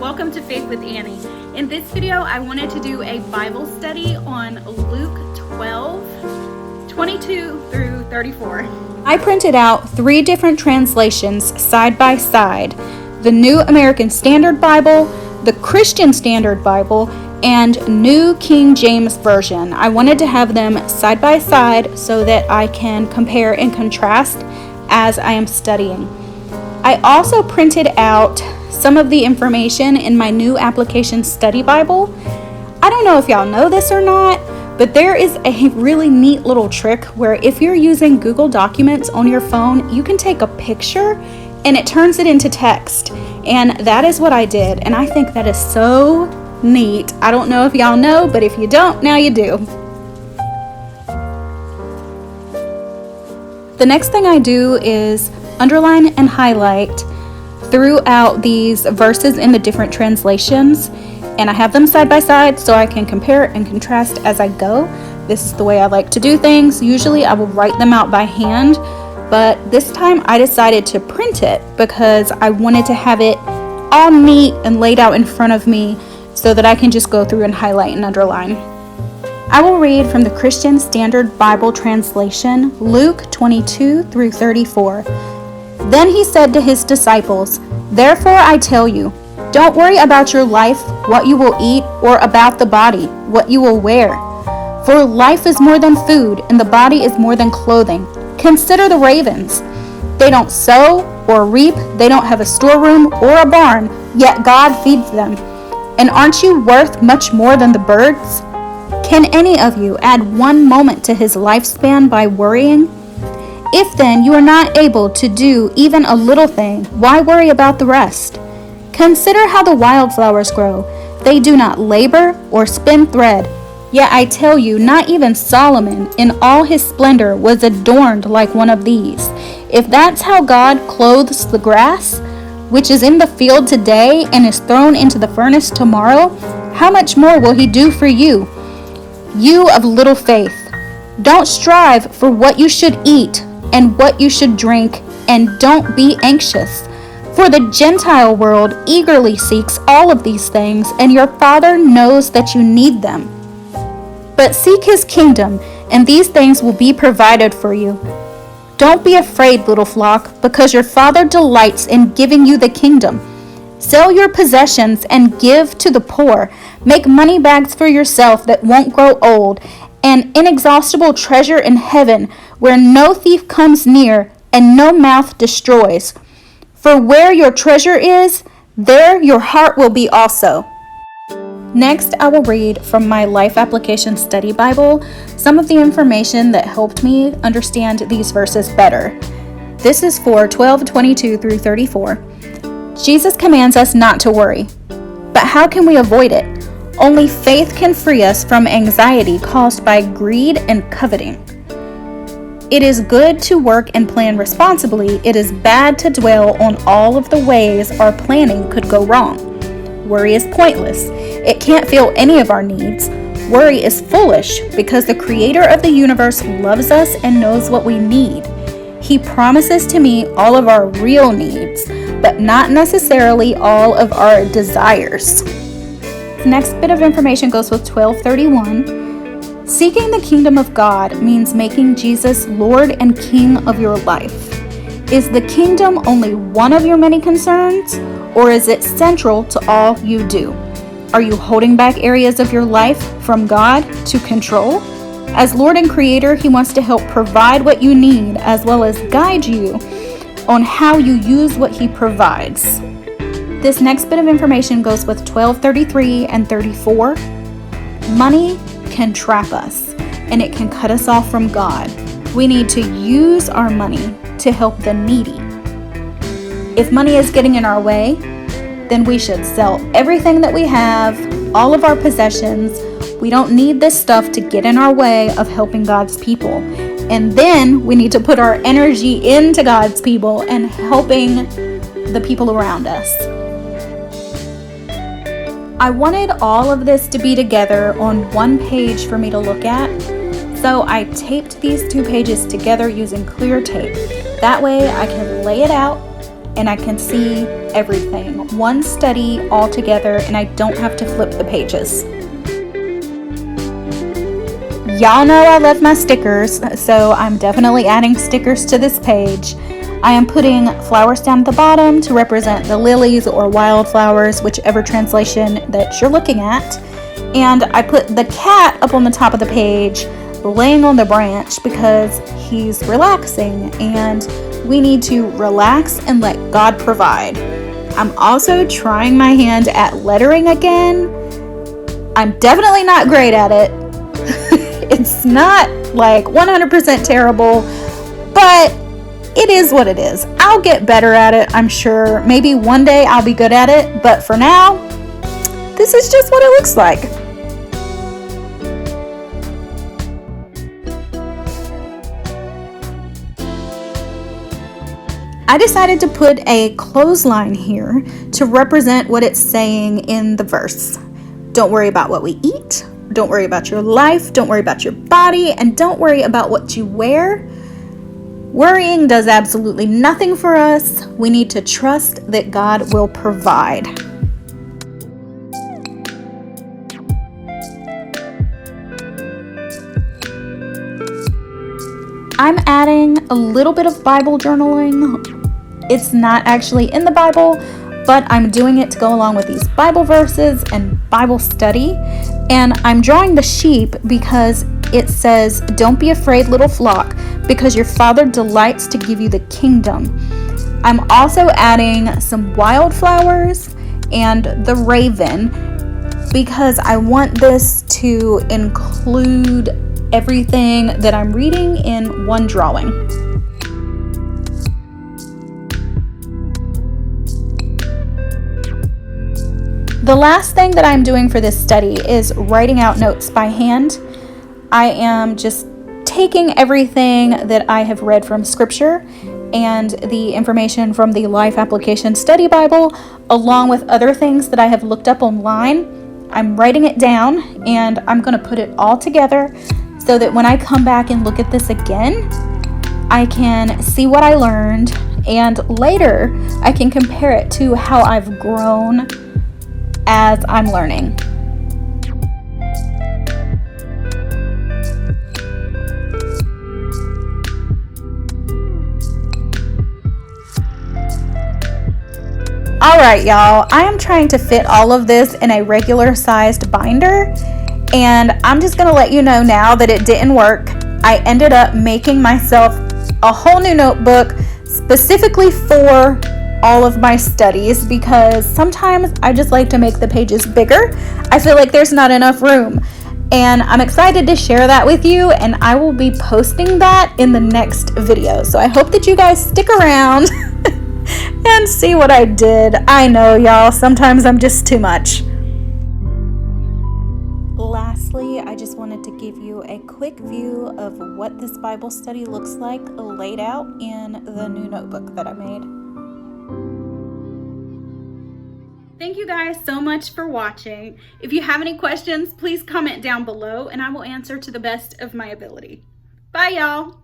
welcome to Faith with Annie. In this video, I wanted to do a Bible study on Luke 12, 22 through 34. I printed out 3 different translations side by side: the New American Standard Bible, the Christian Standard Bible, and New King James Version. I wanted to have them side by side so that I can compare and contrast as I am studying. I also printed out some of the information in my New Application Study Bible. I don't know if y'all know this or not, but there is a really neat little trick where if you're using Google Documents on your phone, you can take a picture and it turns it into text. And that is what I did, and I think that is so neat. I don't know if y'all know, but if you don't, now you do. The next thing I do is underline and highlight throughout these verses in the different translations, and I have them side by side so I can compare and contrast as I go. This is the way I like to do things. Usually I will write them out by hand, but this time I decided to print it because I wanted to have it all neat and laid out in front of me so that I can just go through and highlight and underline. I will read from the Christian Standard Bible Translation, Luke 22 through 34. Then he said to his disciples, "Therefore I tell you, don't worry about your life, what you will eat, or about the body, what you will wear. For life is more than food, and the body is more than clothing. Consider the ravens. They don't sow or reap, they don't have a storeroom or a barn, yet God feeds them. And aren't you worth much more than the birds? Can any of you add 1 moment to his lifespan by worrying? If then you are not able to do even a little thing, why worry about the rest? Consider how the wildflowers grow. They do not labor or spin thread. Yet I tell you, not even Solomon in all his splendor was adorned like one of these. If that's how God clothes the grass, which is in the field today and is thrown into the furnace tomorrow, how much more will he do for you? You of little faith, don't strive for what you should eat and what you should drink, and don't be anxious. For the Gentile world eagerly seeks all of these things, and your Father knows that you need them. But seek his kingdom, and these things will be provided for you. Don't be afraid, little flock, because your Father delights in giving you the kingdom. Sell your possessions and give to the poor. Make money bags for yourself that won't grow old, an inexhaustible treasure in heaven where no thief comes near and no moth destroys. For where your treasure is, there your heart will be also." Next, I will read from my Life Application Study Bible some of the information that helped me understand these verses better. This is for 12:22 through 34. Jesus commands us not to worry. But how can we avoid it? Only faith can free us from anxiety caused by greed and coveting. It is good to work and plan responsibly. It is bad to dwell on all of the ways our planning could go wrong. Worry is pointless. It can't fill any of our needs. Worry is foolish because the Creator of the universe loves us and knows what we need. He promises to meet all of our real needs, but not necessarily all of our desires. The next bit of information goes with 12:31. Seeking the kingdom of God means making Jesus Lord and King of your life. Is the kingdom only one of your many concerns, or is it central to all you do? Are you holding back areas of your life from God to control? As Lord and Creator, He wants to help provide what you need as well as guide you on how you use what He provides. This next bit of information goes with 12:33 and 34. Money can trap us, and it can cut us off from God. We need to use our money to help the needy. If money is getting in our way, then we should sell everything that we have, all of our possessions. We don't need this stuff to get in our way of helping God's people. And then we need to put our energy into God's people and helping the people around us. I wanted all of this to be together on one page for me to look at, so I taped these 2 pages together using clear tape. That way I can lay it out and I can see everything. One study all together, and I don't have to flip the pages. Y'all know I love my stickers, so I'm definitely adding stickers to this page. I am putting flowers down at the bottom to represent the lilies or wildflowers, whichever translation that you're looking at. And I put the cat up on the top of the page, laying on the branch because he's relaxing, and we need to relax and let God provide. I'm also trying my hand at lettering again. I'm definitely not great at it. It's not like 100% terrible, but it is what it is. I'll get better at it, I'm sure. Maybe one day I'll be good at it, but for now, this is just what it looks like. I decided to put a clothesline here to represent what it's saying in the verse. Don't worry about what we eat. Don't worry about your life. Don't worry about your body. And don't worry about what you wear. Worrying does absolutely nothing for us. We need to trust that God will provide. I'm adding a little bit of Bible journaling. It's not actually in the Bible, but I'm doing it to go along with these Bible verses and Bible study. And I'm drawing the sheep because it says, "Don't be afraid, little flock, because your Father delights to give you the kingdom." I'm also adding some wildflowers and the raven because I want this to include everything that I'm reading in one drawing. The last thing that I'm doing for this study is writing out notes by hand. I am just taking everything that I have read from Scripture and the information from the Life Application Study Bible, along with other things that I have looked up online. I'm writing it down, and I'm going to put it all together so that when I come back and look at this again, I can see what I learned, and later I can compare it to how I've grown as I'm learning. All right, y'all, I am trying to fit all of this in a regular sized binder, and I'm just gonna let you know now that it didn't work. I ended up making myself a whole new notebook specifically for all of my studies because sometimes I just like to make the pages bigger. I feel like there's not enough room, and I'm excited to share that with you, and I will be posting that in the next video. So I hope that you guys stick around and see what I did. I know, y'all, sometimes I'm just too much. Lastly, I just wanted to give you a quick view of what this Bible study looks like laid out in the new notebook that I made. Thank you guys so much for watching. If you have any questions, please comment down below and I will answer to the best of my ability. Bye, y'all.